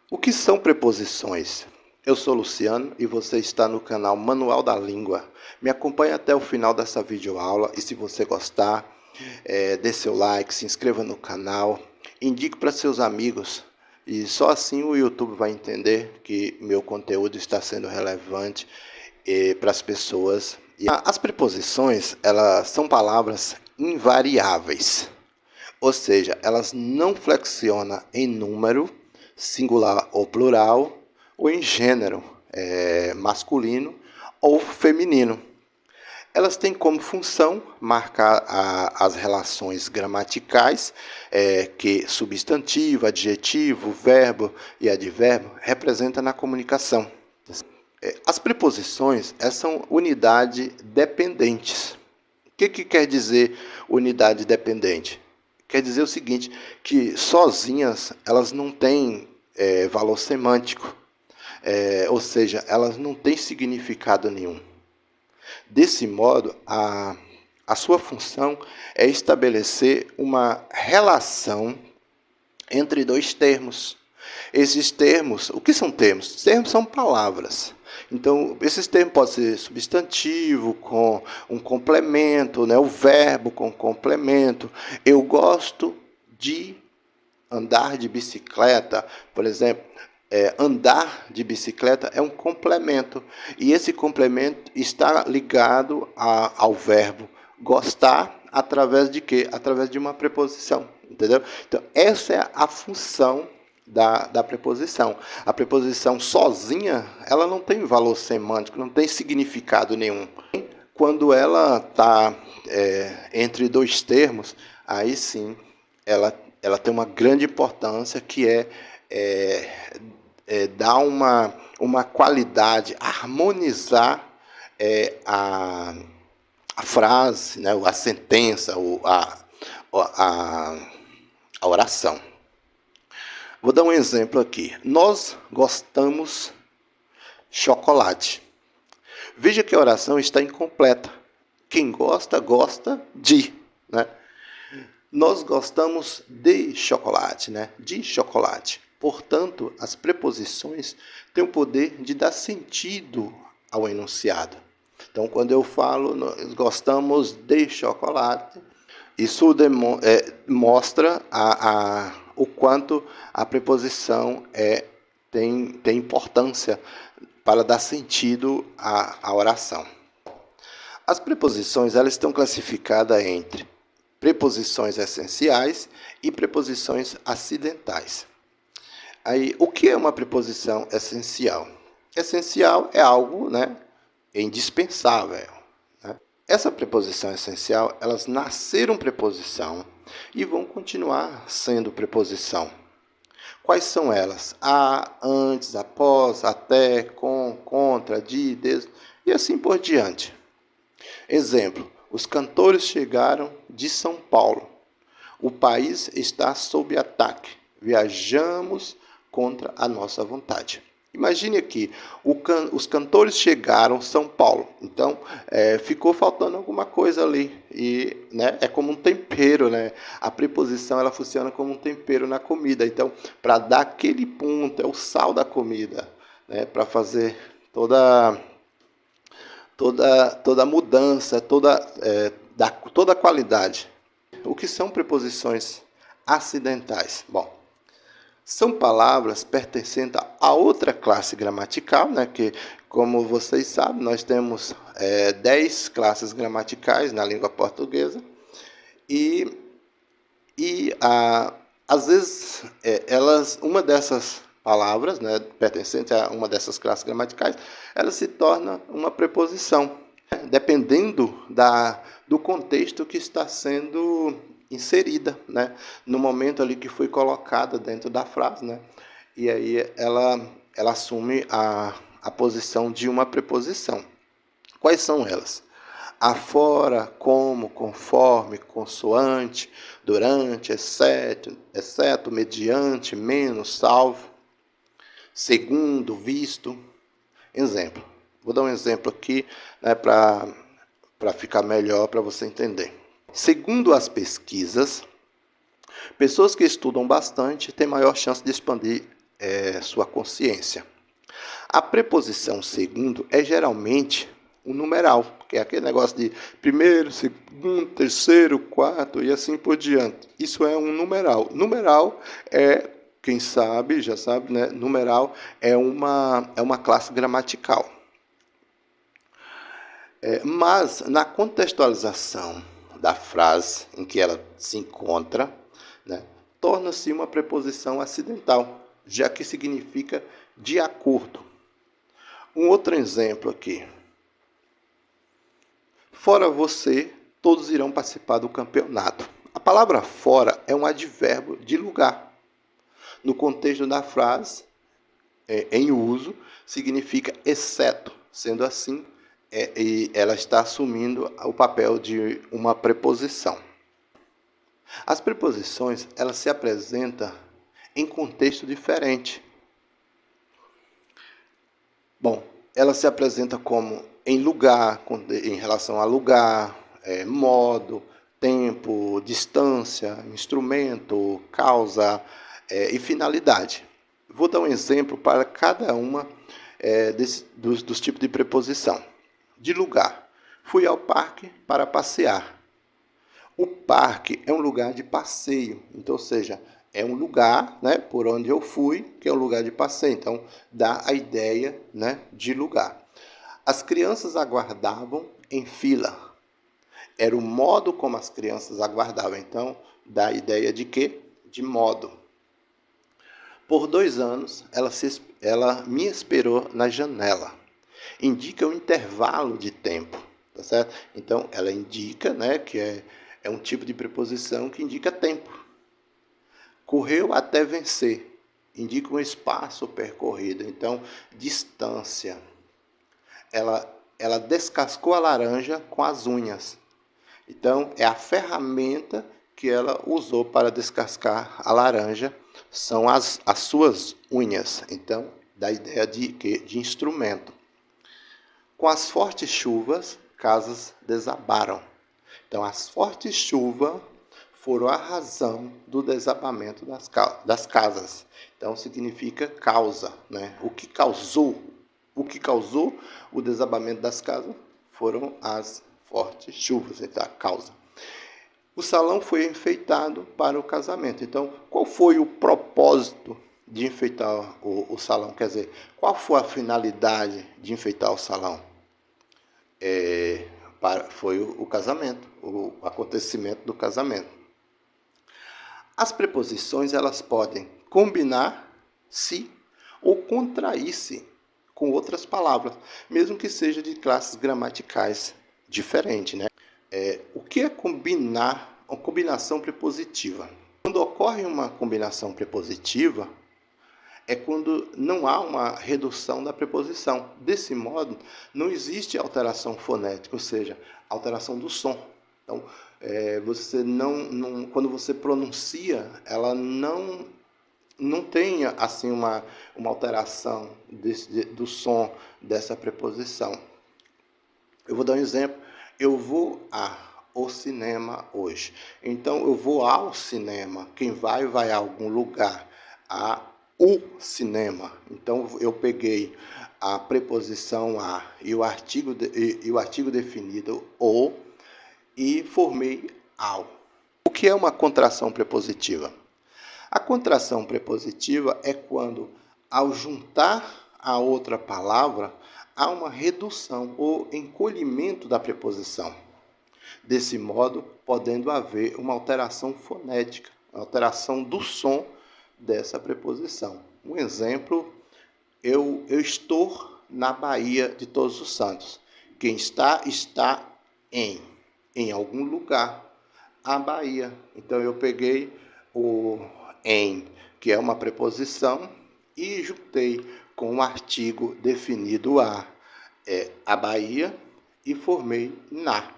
O que são preposições? Eu sou Luciano e você está no canal Manual da Língua. Me acompanhe até o final dessa videoaula e se você gostar, dê seu like, se inscreva no canal, indique para seus amigos e só assim o YouTube vai entender que meu conteúdo está sendo relevante para as pessoas. As preposições, elas são palavras invariáveis. Ou seja, elas não flexionam em número, singular ou plural, ou em gênero, masculino ou feminino. Elas têm como função marcar as relações gramaticais que substantivo, adjetivo, verbo e advérbio representam na comunicação. As preposições são unidades dependentes. O que quer dizer unidade dependente? Quer dizer o seguinte, que sozinhas elas não têm valor semântico, ou seja, elas não têm significado nenhum. Desse modo, a sua função é estabelecer uma relação entre dois termos. Esses termos, o que são termos? Termos são palavras. Então, esses termos podem ser substantivo com um complemento, né? O verbo com complemento. Eu gosto de andar de bicicleta, por exemplo. Andar de bicicleta é um complemento. E esse complemento está ligado ao verbo gostar através de quê? Através de uma preposição. Entendeu? Então, essa é a função da preposição. A preposição sozinha, ela não tem valor semântico, não tem significado nenhum. Quando ela está entre dois termos, aí sim, ela tem uma grande importância que dar uma qualidade, harmonizar a frase, né, a sentença, a oração. Vou dar um exemplo aqui. Nós gostamos chocolate. Veja que a oração está incompleta. Quem gosta, gosta de, né? Nós gostamos de chocolate, né? De chocolate. Portanto, as preposições têm o poder de dar sentido ao enunciado. Então, quando eu falo, nós gostamos de chocolate, isso mostra o quanto a preposição tem importância para dar sentido à oração. As preposições elas estão classificadas entre preposições essenciais e preposições acidentais. Aí, o que é uma preposição essencial? Essencial é algo, né, indispensável. Essa preposição essencial, elas nasceram preposição e vão continuar sendo preposição. Quais são elas? A, antes, após, até, com, contra, de, desde, e assim por diante. Exemplo, os cantores chegaram de São Paulo. O país está sob ataque. Viajamos contra a nossa vontade. Imagine aqui, os cantores chegaram a São Paulo, então ficou faltando alguma coisa ali, e né, é como um tempero, né? A preposição ela funciona como um tempero na comida, então para dar aquele ponto, é o sal da comida, né? Para fazer toda mudança, toda a qualidade. O que são preposições acidentais? Bom, são palavras pertencentes a outra classe gramatical, né? Que, como vocês sabem, nós temos 10 classes gramaticais na língua portuguesa. Às vezes, uma dessas palavras, né, pertencente a uma dessas classes gramaticais, ela se torna uma preposição, dependendo do contexto que está sendo inserida, né, no momento ali que foi colocada dentro da frase, né, e aí ela assume a posição de uma preposição. Quais são elas? Afora, como, conforme, consoante, durante, exceto, mediante, menos, salvo, segundo, visto. Exemplo. Vou dar um exemplo aqui, né, para ficar melhor para você entender. Segundo as pesquisas, pessoas que estudam bastante têm maior chance de expandir sua consciência. A preposição segundo é geralmente um numeral, que é aquele negócio de primeiro, segundo, terceiro, quarto e assim por diante. Isso é um numeral. Numeral é, quem sabe, já sabe, né? Numeral é uma classe gramatical. Mas na contextualização da frase em que ela se encontra, né, torna-se uma preposição acidental, já que significa de acordo. Um outro exemplo aqui. Fora você, todos irão participar do campeonato. A palavra fora é um advérbio de lugar. No contexto da frase, em uso, significa exceto. Sendo assim, e ela está assumindo o papel de uma preposição. As preposições, elas se apresentam em contexto diferente. Bom, ela se apresenta como em lugar, em relação a lugar, modo, tempo, distância, instrumento, causa e finalidade. Vou dar um exemplo para cada uma dos tipos de preposição. De lugar, fui ao parque para passear. O parque é um lugar de passeio, então, ou seja, é um lugar, né, por onde eu fui, que é um lugar de passeio. Então, dá a ideia, né, de lugar. As crianças aguardavam em fila. Era o modo como as crianças aguardavam. Então, dá a ideia de quê? De modo. Por 2 anos, ela me esperou na janela. Indica um intervalo de tempo, tá certo? Então, ela indica, né, que é um tipo de preposição que indica tempo. Correu até vencer. Indica um espaço percorrido. Então, distância. Ela descascou a laranja com as unhas. Então, é a ferramenta que ela usou para descascar a laranja, são as suas unhas. Então, dá a ideia de instrumento. Com as fortes chuvas, casas desabaram. Então, as fortes chuvas foram a razão do desabamento das casas. Então, significa causa, né? O que causou o desabamento das casas foram as fortes chuvas, então a causa. O salão foi enfeitado para o casamento. Então, qual foi o propósito de enfeitar o salão? Quer dizer, qual foi a finalidade de enfeitar o salão? Foi o casamento, o acontecimento do casamento. As preposições, elas podem combinar-se ou contrair-se com outras palavras, mesmo que seja de classes gramaticais diferentes, né? O que é combinar? Uma combinação prepositiva. Quando ocorre uma combinação prepositiva, é quando não há uma redução da preposição. Desse modo, não existe alteração fonética, ou seja, alteração do som. Então, você quando você pronuncia, ela não tem assim uma alteração do som dessa preposição. Eu vou dar um exemplo. Eu vou ao cinema hoje. Então, eu vou ao cinema. Quem vai a algum lugar. O cinema. Então, eu peguei a preposição a e o artigo definido o e formei ao. O que é uma contração prepositiva? A contração prepositiva é quando, ao juntar a outra palavra, há uma redução ou encolhimento da preposição. Desse modo, podendo haver uma alteração fonética, uma alteração do som dessa preposição. Um exemplo, eu estou na Baía de Todos os Santos. Quem está em algum lugar, a Bahia. Então, eu peguei o em, que é uma preposição, e juntei com o artigo definido a Bahia, e formei na.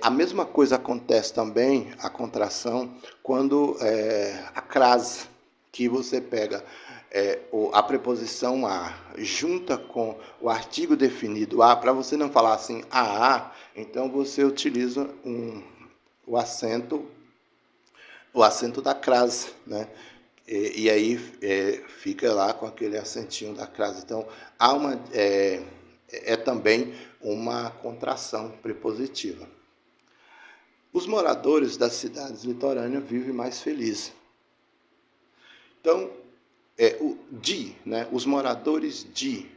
A mesma coisa acontece também, a contração, quando a crase, que você pega a preposição a, junta com o artigo definido a, para você não falar assim a, então você utiliza o acento da crase, né? e aí fica lá com aquele acentinho da crase. Então, há também uma contração prepositiva. Os moradores das cidades litorâneas vivem mais felizes. Então, né? Os moradores de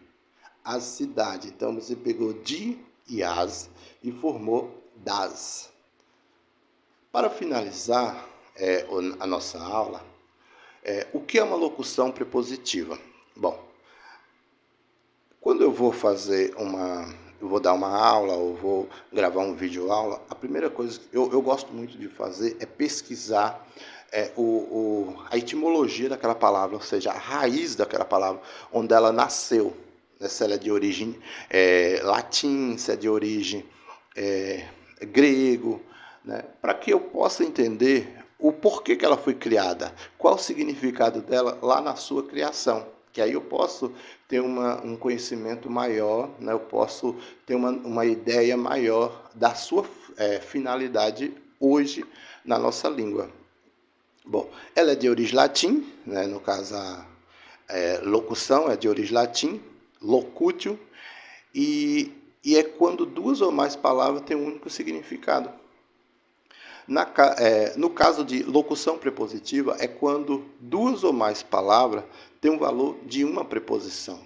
as cidades. Então, você pegou de e as e formou das. Para finalizar a nossa aula, o que é uma locução prepositiva? Bom, quando eu vou fazer eu vou dar uma aula ou vou gravar um vídeo aula, a primeira coisa que eu gosto muito de fazer é pesquisar a etimologia daquela palavra, ou seja, a raiz daquela palavra, onde ela nasceu, né? Se ela é de origem latim, se é de origem grego, né? Para que eu possa entender o porquê que ela foi criada, qual o significado dela lá na sua criação. Que aí eu posso ter um conhecimento maior, né? Eu posso ter uma ideia maior da sua finalidade hoje na nossa língua. Bom, ela é de origem latim, né? No caso a locução é de origem latim, locutio, e é quando duas ou mais palavras têm um único significado. No caso de locução prepositiva, é quando duas ou mais palavras têm um valor de uma preposição.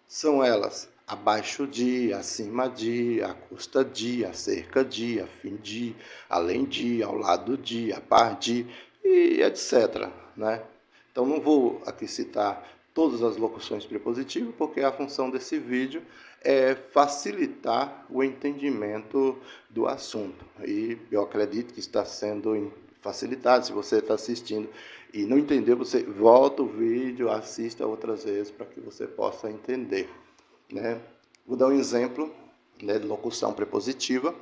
São elas abaixo de, acima de, à custa de, acerca de, a fim de, além de, ao lado de, a par de, e etc. Né? Então não vou aqui citar todas as locuções prepositivas, porque a função desse vídeo é facilitar o entendimento do assunto. E eu acredito que está sendo facilitado. Se você está assistindo e não entendeu, você volta o vídeo, assista outras vezes para que você possa entender. Né? Vou dar um exemplo, né, de locução prepositiva.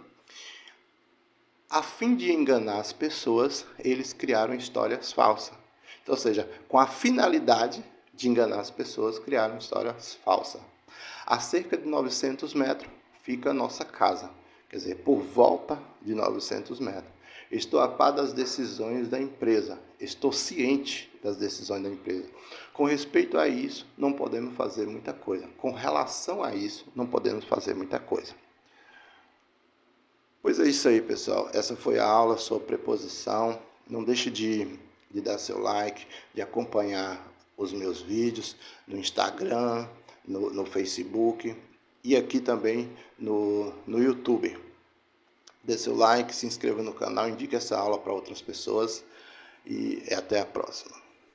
A fim de enganar as pessoas, eles criaram histórias falsas. Então, ou seja, com a finalidade de enganar as pessoas, criaram histórias falsas. A cerca de 900 metros fica a nossa casa. Quer dizer, por volta de 900 metros. Estou a par das decisões da empresa. Estou ciente das decisões da empresa. Com respeito a isso, não podemos fazer muita coisa. Com relação a isso, não podemos fazer muita coisa. Pois é isso aí, pessoal. Essa foi a aula sobre preposição. Não deixe de dar seu like, de acompanhar os meus vídeos no Instagram, no Facebook e aqui também no YouTube. Dê seu like, se inscreva no canal, indique essa aula para outras pessoas e até a próxima.